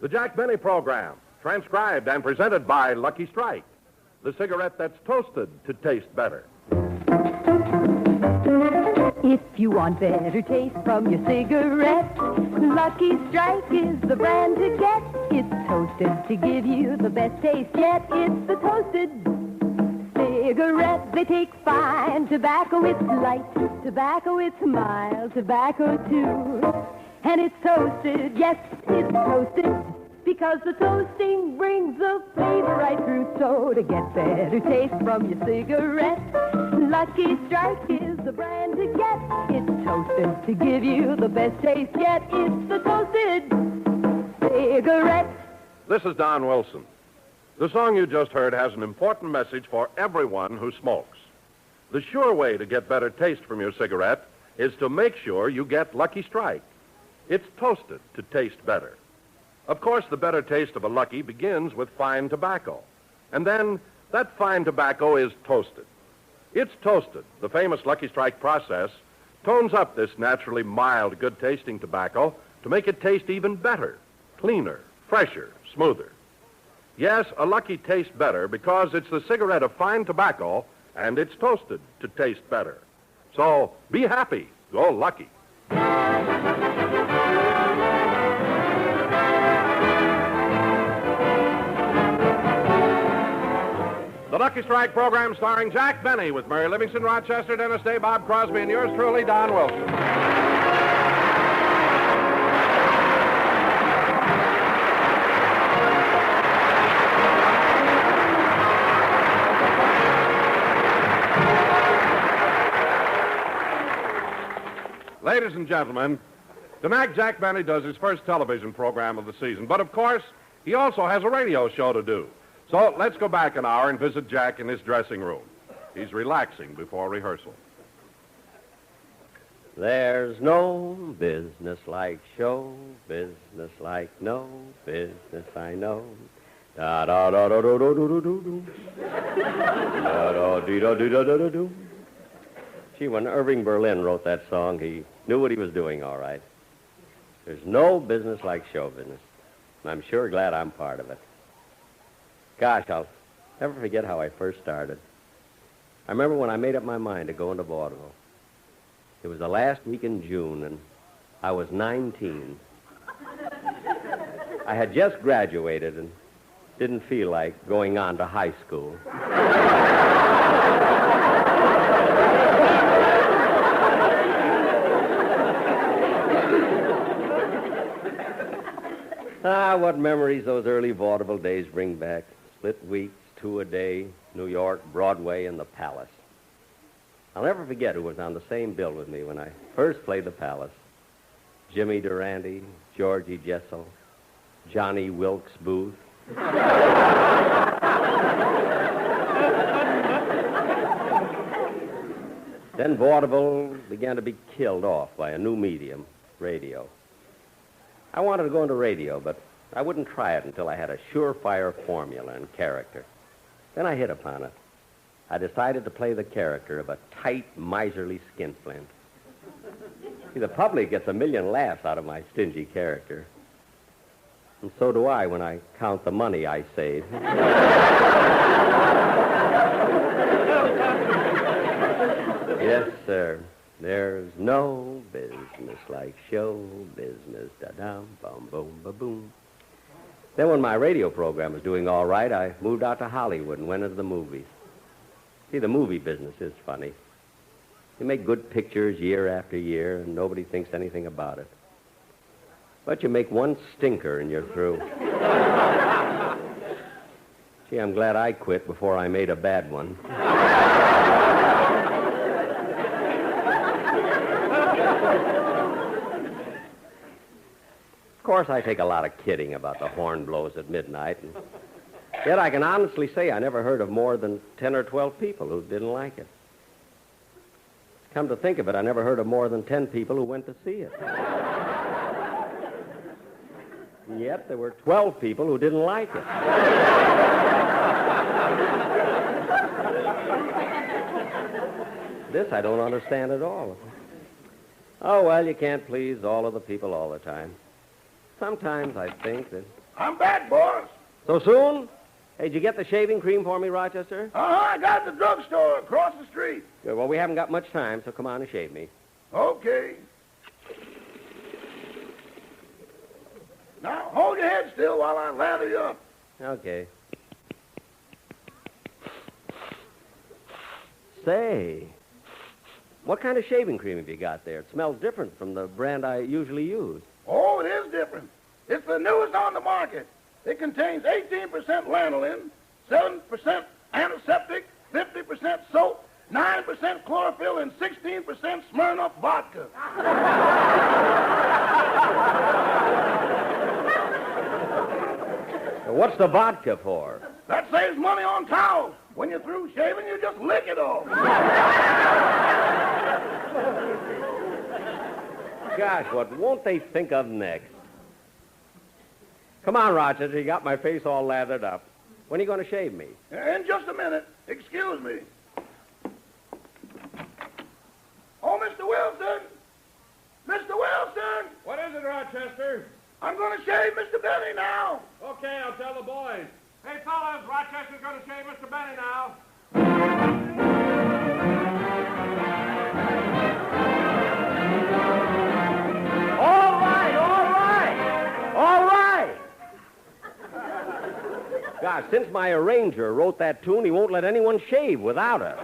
The Jack Benny Program, transcribed and presented by Lucky Strike, the cigarette that's toasted to taste better. If you want better taste from your cigarette, Lucky Strike is the brand to get. It's toasted to give you the best taste yet. It's the toasted cigarette. They take fine tobacco, it's light tobacco, it's mild tobacco too. And it's toasted, yes, it's toasted, because the toasting brings the flavor right through. So to get better taste from your cigarette, Lucky Strike is the brand to get. It's toasted to give you the best taste yet. It's the toasted cigarette. This is Don Wilson. The song you just heard has an important message for everyone who smokes. The sure way to get better taste from your cigarette is to make sure you get Lucky Strike. It's toasted to taste better. Of course, the better taste of a Lucky begins with fine tobacco. And then that fine tobacco is toasted. It's toasted. The famous Lucky Strike process tones up this naturally mild, good-tasting tobacco to make it taste even better, cleaner, fresher, smoother. Yes, a Lucky tastes better because it's the cigarette of fine tobacco, and it's toasted to taste better. So be happy. Go Lucky. The Lucky Strike program starring Jack Benny with Mary Livingston, Rochester, Dennis Day, Bob Crosby, and yours truly, Don Wilson. Ladies and gentlemen, tonight Jack Benny does his first television program of the season. But, of course, he also has a radio show to do. So let's go back an hour and visit Jack in his dressing room. He's relaxing before rehearsal. There's no business like show business, like no business I know. Da da da da da da da da da da da da da da da. Gee, when Irving Berlin wrote that song, he knew what he was doing all right. There's no business like show business. And I'm sure glad I'm part of it. Gosh, I'll never forget how I first started. I remember when I made up my mind to go into vaudeville. It was the last week in June, and I was 19. I had just graduated and didn't feel like going on to high school. What memories those early vaudeville days bring back. Split weeks, 2 a day, New York, Broadway, and the Palace. I'll never forget who was on the same bill with me when I first played the Palace. Jimmy Durante, Georgie Jessel, Johnny Wilkes Booth. Then vaudeville began to be killed off by a new medium, radio. I wanted to go into radio, but I wouldn't try it until I had a surefire formula and character. Then I hit upon it. I decided to play the character of a tight, miserly skinflint. See, the public gets a million laughs out of my stingy character. And so do I when I count the money I save. Yes, sir. There's no business like show business. Da-dum, bum, boom, ba-boom. Then when my radio program was doing all right, I moved out to Hollywood and went into the movies. See, the movie business is funny. You make good pictures year after year, and nobody thinks anything about it. But you make one stinker, and you're through. Gee, I'm glad I quit before I made a bad one. Of course, I take a lot of kidding about the horn blows at midnight, and yet I can honestly say I never heard of more than 10 or 12 people who didn't like it. Come to think of it, I never heard of more than 10 people who went to see it. And yet there were 12 people who didn't like it. This I don't understand at all. Oh, well, you can't please all of the people all the time. sometimes I think that... I'm back, boss. So soon? Hey, did you get the shaving cream for me, Rochester? I got the drugstore across the street. Good. Well, we haven't got much time, so come on and shave me. Okay. Now, hold your head still while I lather you up. Okay. Say, what kind of shaving cream have you got there? It smells different from the brand I usually use. Oh, it is different. It's the newest on the market. It contains 18% lanolin, 7% antiseptic, 50% soap, 9% chlorophyll, and 16% Smirnoff vodka. What's the vodka for? That saves money on towels. When you're through shaving, you just lick it off. Gosh, what won't they think of next? Come on, Rochester. You got my face all lathered up. When are you going to shave me? In just a minute. Excuse me. Oh, Mr. Wilson! Mr. Wilson! What is it, Rochester? I'm going to shave Mr. Benny now. Okay, I'll tell the boys. Hey, fellas, Rochester's going to shave Mr. Benny now. All right, all right, all right. Gosh, since my arranger wrote that tune, he won't let anyone shave without it.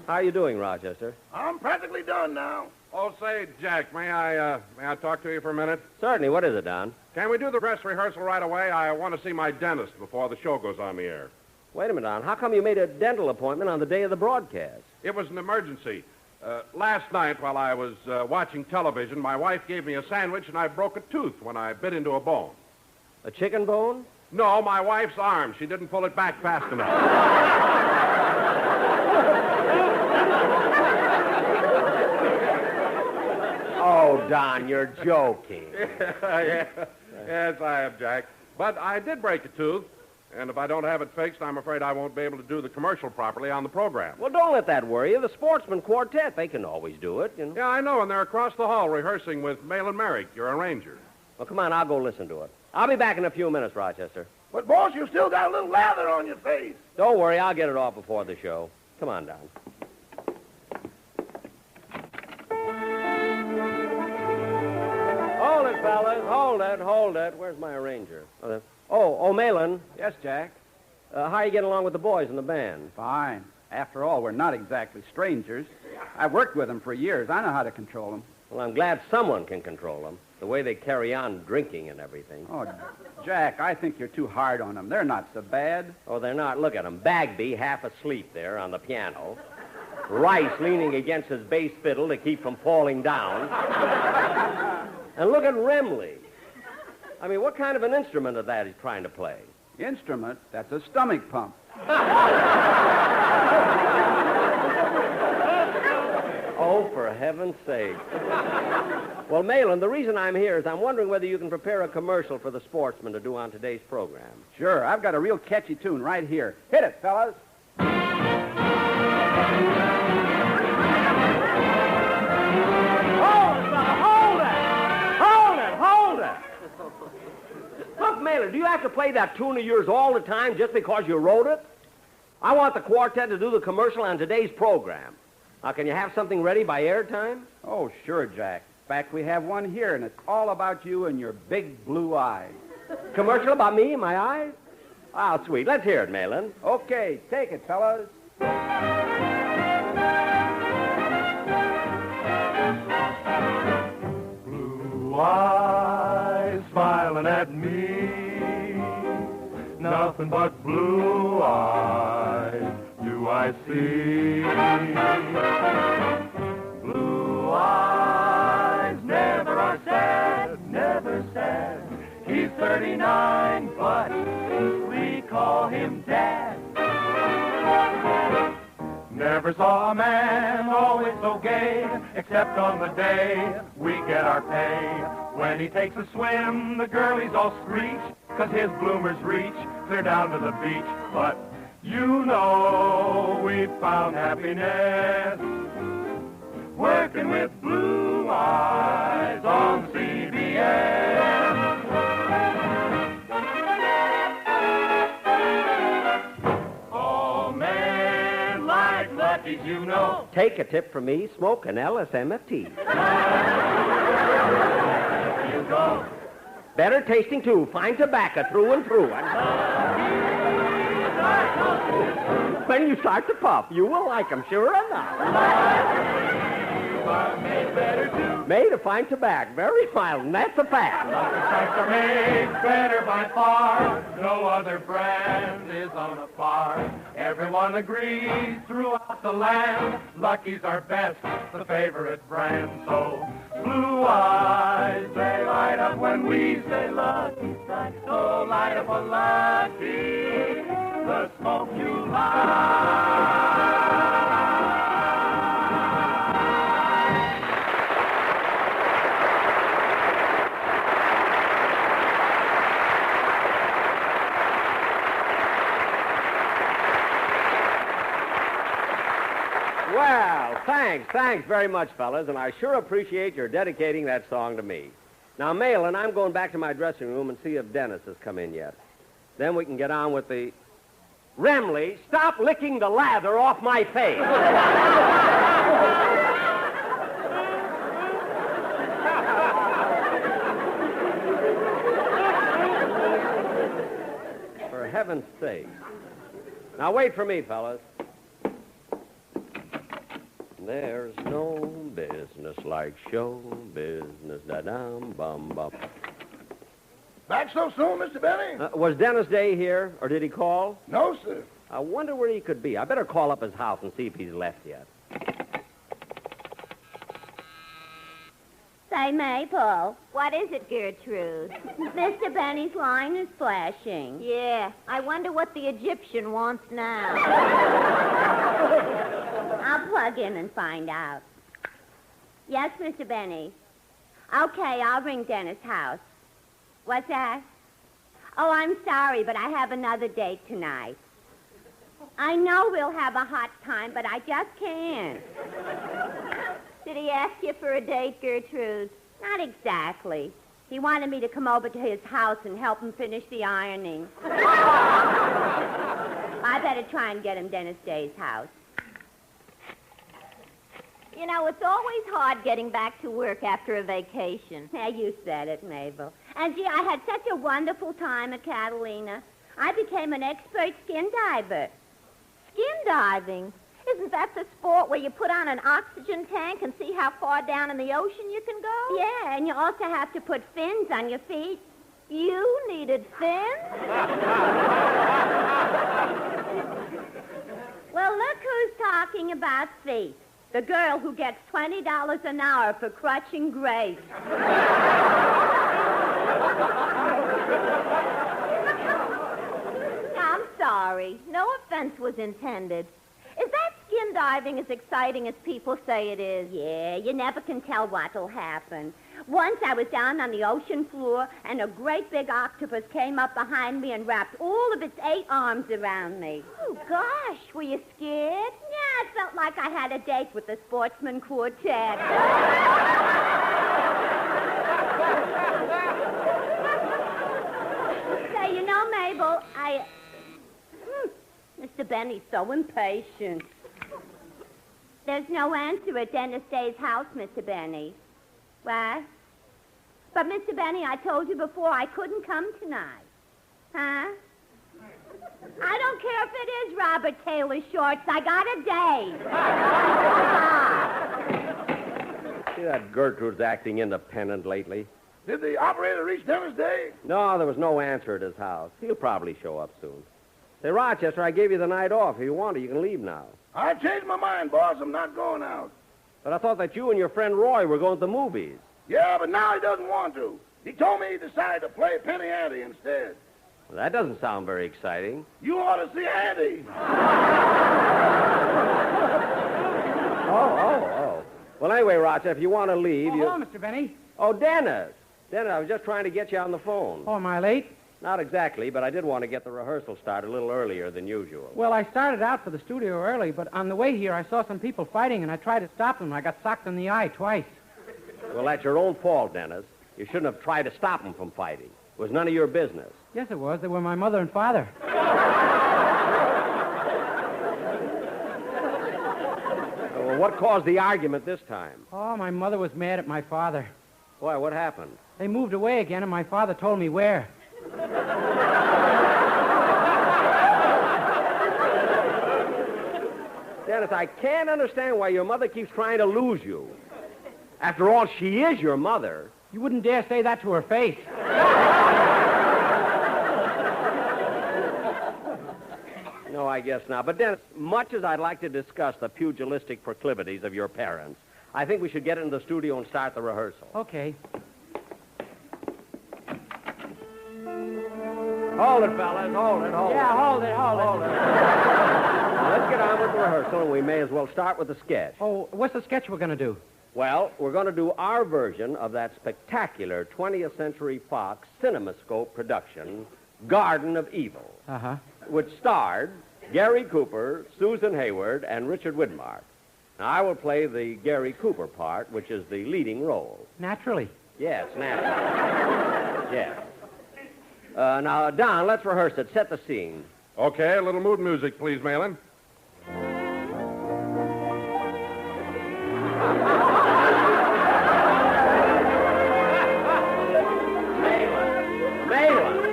How are you doing, Rochester? I'm practically done now. Oh, say, Jack, may I talk to you for a minute? Certainly. What is it, Don? Can we do the dress rehearsal right away? I want to see my dentist before the show goes on the air. Wait a minute, Don. How come you made a dental appointment on the day of the broadcast? It was an emergency. Last night, while I was watching television, my wife gave me a sandwich, and I broke a tooth when I bit into a bone. A chicken bone? No, my wife's arm. She didn't pull it back fast enough. Oh, Don, you're joking. Yeah. Yes, I am, Jack. But I did break a tooth, and if I don't have it fixed, I'm afraid I won't be able to do the commercial properly on the program. Well, don't let that worry you. The Sportsman Quartet, they can always do it. You know? Yeah, I know, and they're across the hall rehearsing with Malin Merrick, your arranger. Well, come on, I'll go listen to it. I'll be back in a few minutes, Rochester. But, boss, you still got a little lather on your face. Don't worry, I'll get it off before the show. Come on, Don. Hold it, fellas. Hold it. Where's my arranger? Oh, Malin. Yes, Jack. How are you getting along with the boys in the band? Fine. After all, we're not exactly strangers. I've worked with them for years. I know how to control them. Well, I'm glad someone can control them. The way they carry on drinking and everything. Oh, Jack, I think you're too hard on them. They're not so bad. Oh, they're not. Look at them. Bagby half asleep there on the piano. Rice leaning against his bass fiddle to keep from falling down. And look at Remley. I mean, what kind of an instrument is that he's trying to play? Instrument? That's a stomach pump. Oh, for heaven's sake. Well, Malin, the reason I'm here is I'm wondering whether you can prepare a commercial for the Sportsman to do on today's program. Sure, I've got a real catchy tune right here. Hit it, fellas. Hold it! Look, Malin, do you have to play that tune of yours all the time just because you wrote it? I want the quartet to do the commercial on today's program. Now, can you have something ready by airtime? Oh, sure, Jack. In fact, we have one here, and it's all about you and your big blue eyes. Commercial about me and my eyes? Oh, sweet. Let's hear it, Malin. Okay, take it, fellas. Blue eyes smiling at me, nothing but blue eyes do I see. Blue eyes never are sad, never sad. He's 39, but we call him Dad. Never saw a man always so gay, except on the day we get our pay. When he takes a swim, the girlies all screech, 'cause his bloomers reach clear down to the beach. But you know we found happiness working with blue eyes on know. Take a tip from me, smoke an LSMFT. You go. Better tasting, too. Fine tobacco through and through. When you start to puff, you will like them, sure enough. Made better too. Made of fine tobacco. Very mild, and that's a fact. Lucky Strikes are made better by far. No other brand is on a par. Everyone agrees throughout the land. Lucky's are best, the favorite brand. So blue eyes, they light up when we say Lucky Strikes. So light up a Lucky, the smoke you like. Well, thanks very much, fellas, and I sure appreciate your dedicating that song to me. Now, Malin, I'm going back to my dressing room and see if Dennis has come in yet. Then we can get on with the... Remley, stop licking the lather off my face. For heaven's sake. Now, wait for me, fellas. There's no business like show business. Da-dum, bum, bum. Back so soon, Mr. Benny? Was Dennis Day here, or did he call? No, sir. I wonder where he could be. I better call up his house and see if he's left yet. Say, Maple. What is it, Gertrude? Mr. Benny's line is flashing. Yeah, I wonder what the Egyptian wants now. I'll plug in and find out. Yes, Mr. Benny. Okay, I'll ring Dennis' house. What's that? Oh, I'm sorry, but I have another date tonight. I know we'll have a hot time, but I just can't. Did he ask you for a date, Gertrude? Not exactly. He wanted me to come over to his house and help him finish the ironing. I better try and get him Dennis Day's house. You know, it's always hard getting back to work after a vacation. Yeah, you said it, Mabel. And, gee, I had such a wonderful time at Catalina. I became an expert skin diver. Skin diving? Isn't that the sport where you put on an oxygen tank and see how far down in the ocean you can go? Yeah, and you also have to put fins on your feet. You needed fins? Well, look who's talking about feet. The girl who gets $20 an hour for crutching grace. I'm sorry. No offense was intended. Is that skin diving as exciting as people say it is? Yeah, you never can tell what'll happen. Once I was down on the ocean floor, and a great big octopus came up behind me and wrapped all of its 8 arms around me. Oh, gosh, were you scared? Yeah, it felt like I had a date with the Sportsman Quartet. Say, you know, Mabel, Mr. Benny's so impatient. There's no answer at Dennis Day's house, Mr. Benny. What? But, Mr. Benny, I told you before I couldn't come tonight. Huh? I don't care if it is Robert Taylor Shorts. I got a date. See that Gertrude's acting independent lately? Did the operator reach Dennis Day? No, there was no answer at his house. He'll probably show up soon. Say, Rochester, I gave you the night off. If you want to, you can leave now. I changed my mind, boss. I'm not going out. But I thought that you and your friend Roy were going to the movies. Yeah, but now he doesn't want to. He told me he decided to play Penny Ante instead. Well, that doesn't sound very exciting. You ought to see Ante. Oh. Well, anyway, Rochester, if you want to leave, Hello, Mr. Benny. Oh, Dennis. Dennis, I was just trying to get you on the phone. Oh, am I late? Not exactly, but I did want to get the rehearsal started a little earlier than usual. Well, I started out for the studio early, but on the way here I saw some people fighting, and I tried to stop them. I got socked in the eye twice. Well, that's your own fault, Dennis. You shouldn't have tried to stop them from fighting. It was none of your business. Yes, it was. They were my mother and father. What caused the argument this time? Oh, my mother was mad at my father. Why, what happened? They moved away again, and my father told me where. Dennis, I can't understand why your mother keeps trying to lose you. After all, she is your mother. You wouldn't dare say that to her face. No, I guess not. But, Dennis, much as I'd like to discuss the pugilistic proclivities of your parents, I think we should get into the studio and start the rehearsal. Okay. Hold it, fellas. Hold it. Yeah, hold it. Now, let's get on with the rehearsal, and we may as well start with the sketch. Oh, what's the sketch we're going to do? Well, we're going to do our version of that spectacular 20th Century Fox CinemaScope production, Garden of Evil, Uh-huh. which starred Gary Cooper, Susan Hayward, and Richard Widmark. Now, I will play the Gary Cooper part, which is the leading role. Naturally. Yes, naturally. Yes. Now, Don, let's rehearse it. Set the scene. Okay, a little mood music, please, Malin. Malin!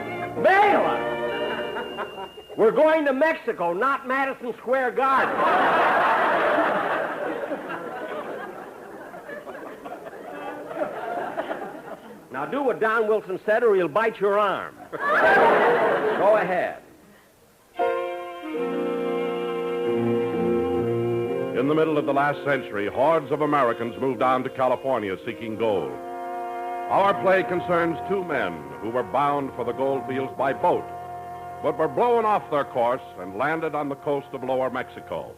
We're going to Mexico, not Madison Square Garden. Now do what Don Wilson said or he'll bite your arm. Go ahead. In the middle of the last century, hordes of Americans moved on to California seeking gold. Our play concerns two men who were bound for the gold fields by boat, but were blown off their course and landed on the coast of Lower Mexico.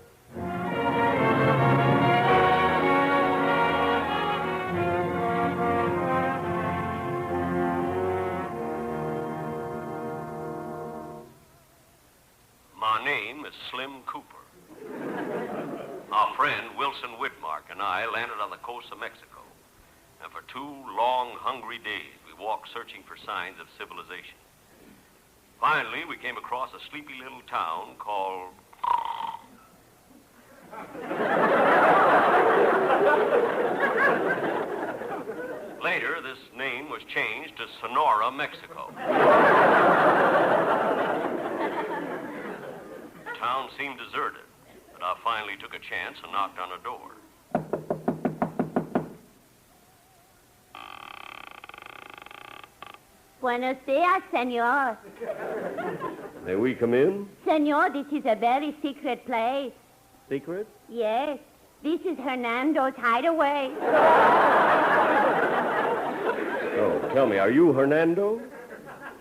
My name is Slim Cooper. Our friend Wilson Widmark and I landed on the coast of Mexico. And for 2 long, hungry days, we walked searching for signs of civilization. Finally, we came across a sleepy little town called... Later, this name was changed to Sonora, Mexico. The town seemed deserted, but I finally took a chance and knocked on a door. Buenos dias, senor. May we come in? Senor, this is a very secret place. Secret? Yes. This is Hernando's hideaway. Oh, tell me, are you Hernando?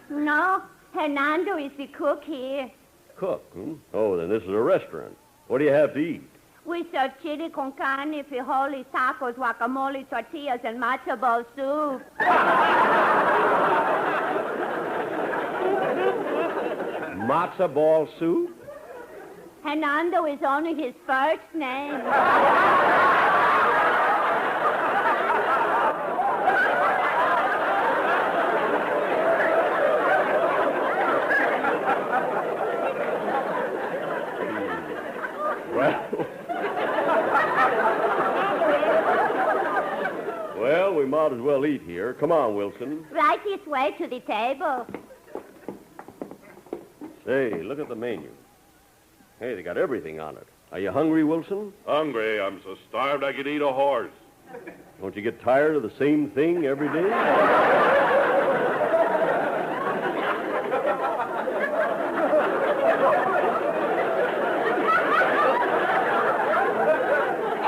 No, Hernando is the cook here. Cook, hmm? Oh, then this is a restaurant. What do you have to eat? We serve chili con carne, frijoles, tacos, guacamole, tortillas, and matzo ball soup. Matzo ball soup? Hernando is only his first name. Well, we might as well eat here. Come on, Wilson. Right this way to the table. Say, look at the menu. Hey, they got everything on it. Are you hungry, Wilson? Hungry. I'm so starved I could eat a horse. Don't you get tired of the same thing every day?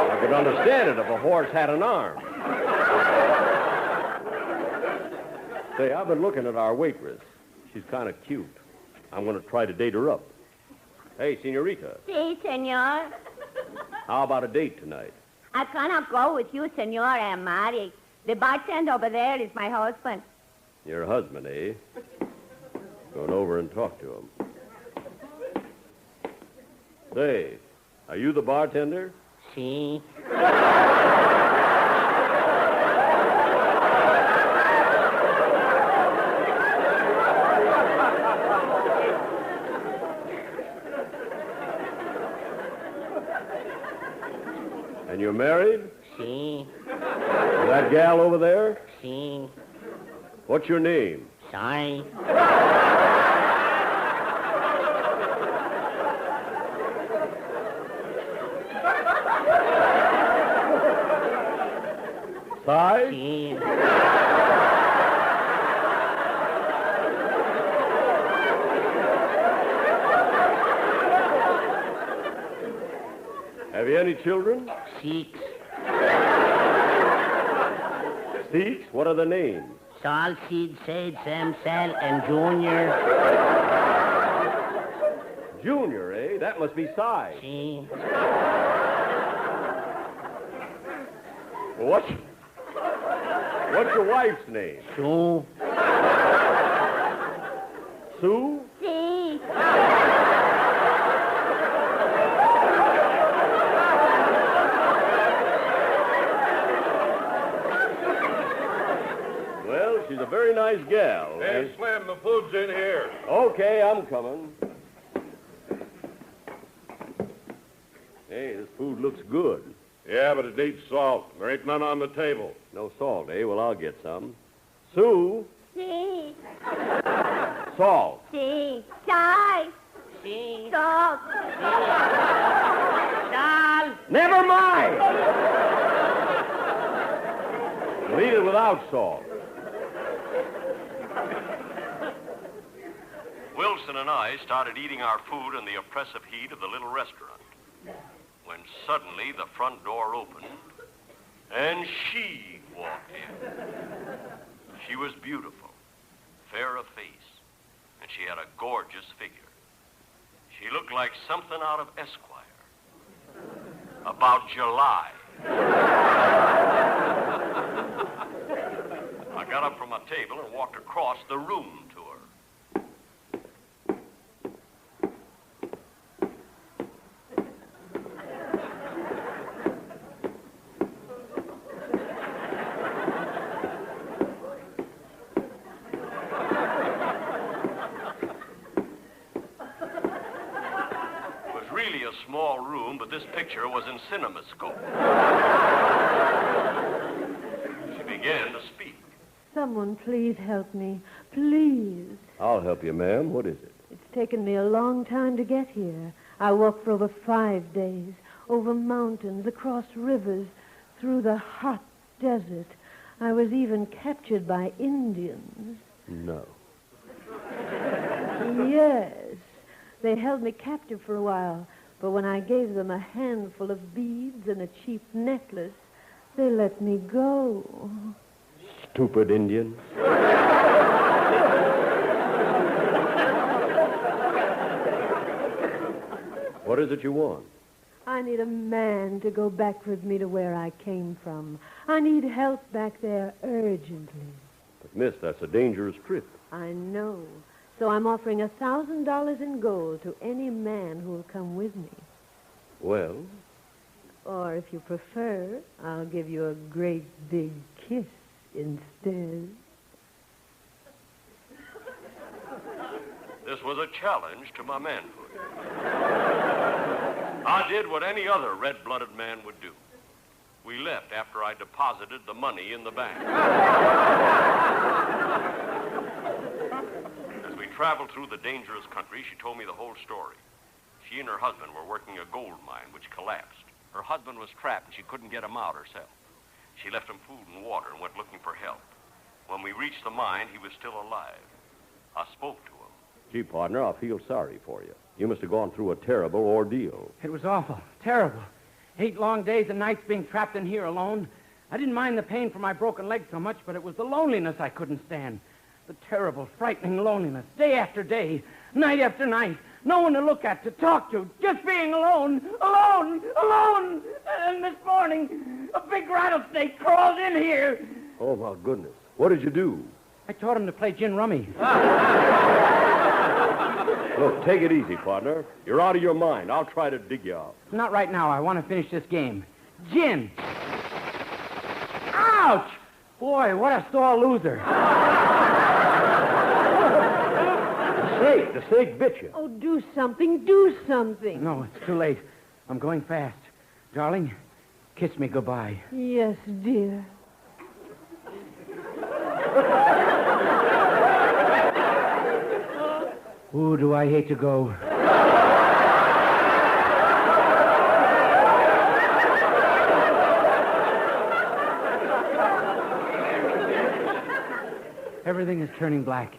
I could understand it if a horse had an arm. Say, I've been looking at our waitress. She's kind of cute. I'm going to try to date her up. Hey, senorita. Si, senor. How about a date tonight? I cannot go with you, senor. I am married. The bartender over there is my husband. Your husband, eh? Going over and talk to him. Say, are you the bartender? Si. And And you're married? Si. That gal over there? Si. What's your name? Sorry. Size? Si. Have you any children? 6. 6? What are the names? Sol, Sid, Sade, Sam, Sal, and Junior. Junior, eh? That must be Si. Si. What's your wife's name? Sue. Sue? See? Well, she's a very nice gal. Hey, Slim, the food's in here. Okay, I'm coming. Hey, this food looks good. Yeah, but it needs salt. There ain't none on the table. No salt, eh? Well, I'll get some. Sue, See? salt. See? Shy? Si. Salt? Sol. Never mind! We'll eat it without salt. Wilson and I started eating our food in the oppressive heat of the little restaurant, when suddenly the front door opened, and she walked in. She was beautiful, fair of face, and she had a gorgeous figure. She looked like something out of Esquire. About July. I got up from my table and walked across the room to her. Really a small room, but this picture was in CinemaScope. She began to speak. Someone please help me. Please. I'll help you, ma'am. What is it? It's taken me a long time to get here. I walked for over 5 days, over mountains, across rivers, through the hot desert. I was even captured by Indians. No. Yes. They held me captive for a while, but when I gave them a handful of beads and a cheap necklace, they let me go. Stupid Indians. What is it you want? I need a man to go back with me to where I came from. I need help back there urgently. But, miss, that's a dangerous trip. I know. So I'm offering $1,000 in gold to any man who will come with me. Well? Or if you prefer, I'll give you a great big kiss instead. This was a challenge to my manhood. I did what any other red-blooded man would do. We left after I deposited the money in the bank. As we traveled through the dangerous country, she told me the whole story. She and her husband were working a gold mine, which collapsed. Her husband was trapped, and she couldn't get him out herself. She left him food and water and went looking for help. When we reached the mine, he was still alive. I spoke to him. Gee, partner, I feel sorry for you. You must have gone through a terrible ordeal. It was awful. Terrible. 8 long days and nights being trapped in here alone. I didn't mind the pain from my broken leg so much, but it was the loneliness I couldn't stand. The terrible, frightening loneliness. Day after day, night after night. No one to look at, to talk to. Just being alone. Alone! Alone! And this morning, a big rattlesnake crawled in here. Oh, my goodness. What did you do? I taught him to play gin rummy. Look, take it easy, partner. You're out of your mind. I'll try to dig you out. Not right now. I want to finish this game. Gin. Ouch! Boy, what a sore loser. The snake bit you. Oh, do something, do something. No, it's too late. I'm going fast. Darling, Kiss me goodbye. Yes, dear. Ooh, do I hate to go. Everything is turning black.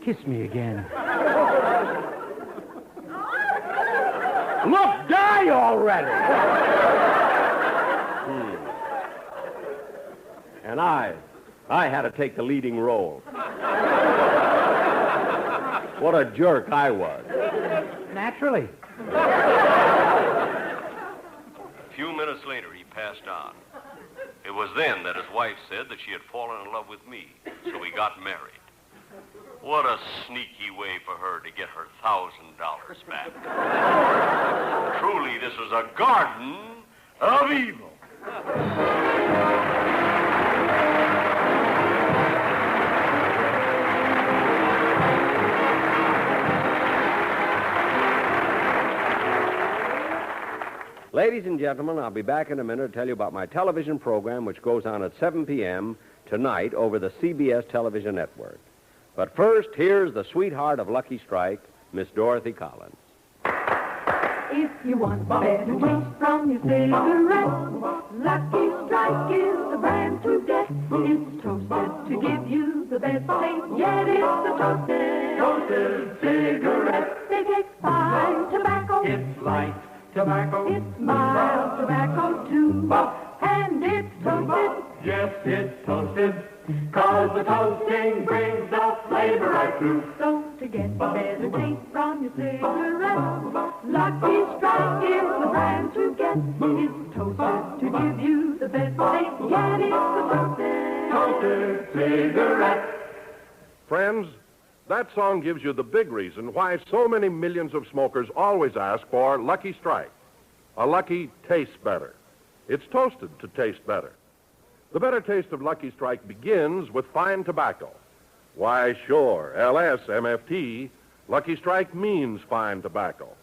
Kiss me again. Look, die already! And I had to take the leading role. What a jerk I was. Naturally. A few minutes later, he passed on. It was then that his wife said that she had fallen in love with me, so we got married. What a sneaky way for her to get her $1,000 back. Truly, this is a garden of evil. Ladies and gentlemen, I'll be back in a minute to tell you about my television program, which goes on at 7 p.m. tonight over the CBS television network. But first, here's the sweetheart of Lucky Strike, Miss Dorothy Collins. If you want better taste from your cigarette, Lucky Strike is the brand to get. It's toasted to give you the best taste, yet it's a toasted cigarette. They take fine tobacco. It's light tobacco. It's mild tobacco, too. And it's toasted. Yes, it's toasted. 'Cause the toasting brings the flavor right through. So to get better taste from your cigarette, Lucky Strike is the brand to get. It's toasted to give you the best taste, yet it's a Toasted cigarette. Friends, that song gives you the big reason why so many millions of smokers always ask for Lucky Strike. A Lucky tastes better. It's toasted to taste better. The better taste of Lucky Strike begins with fine tobacco. Why, sure, LS-MFT, Lucky Strike means fine tobacco.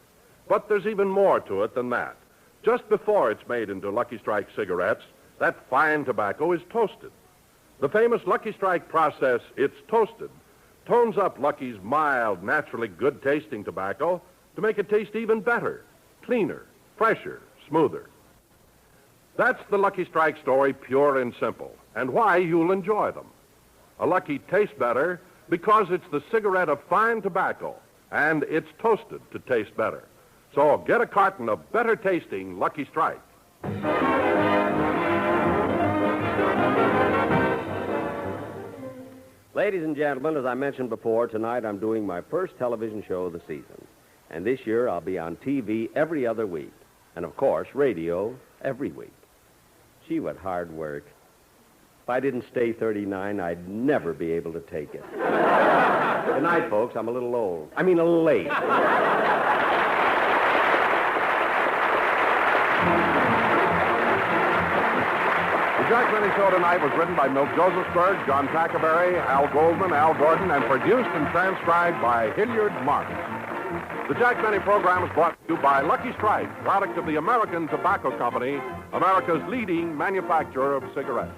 But there's even more to it than that. Just before it's made into Lucky Strike cigarettes, that fine tobacco is toasted. The famous Lucky Strike process, it's toasted, tones up Lucky's mild, naturally good-tasting tobacco to make it taste even better, cleaner, fresher, smoother. That's the Lucky Strike story, pure and simple, and why you'll enjoy them. A Lucky tastes better because it's the cigarette of fine tobacco, and it's toasted to taste better. So get a carton of better-tasting Lucky Strike. Ladies and gentlemen, as I mentioned before, tonight I'm doing my first television show of the season. And this year I'll be on TV every other week. And, of course, radio every week. Gee, what hard work. If I didn't stay 39, I'd never be able to take it. Good night, folks. I'm a little old. I mean, a little late. The Jack Benny Show tonight was written by Milt Josephsberg, John Tackerberry, Al Goldman, Al Gordon, and produced and transcribed by Hilliard Marks. The Jack Benny program is brought to you by Lucky Strike, product of the American Tobacco Company, America's leading manufacturer of cigarettes.